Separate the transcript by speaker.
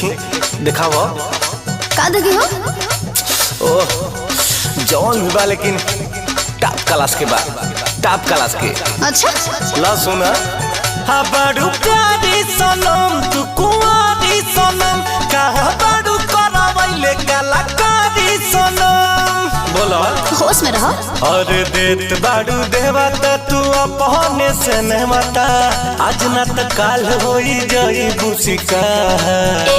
Speaker 1: देखी दिखाओ
Speaker 2: का देखी हो?
Speaker 1: ओह जौन भी बा लेकिन टॉप क्लास के बा, टॉप क्लास के।
Speaker 2: अच्छा
Speaker 1: ला सुना
Speaker 3: हा बड़ू प्यारी सनम तू कुंवारी सनम कहा बड़ू करवैले कलाकारी सनम
Speaker 1: बोला
Speaker 2: होश में रहो।
Speaker 3: और देत बाड़ू देवता तू अपने से नहमता आज न त काल होई जाई बुसिका।
Speaker 2: ए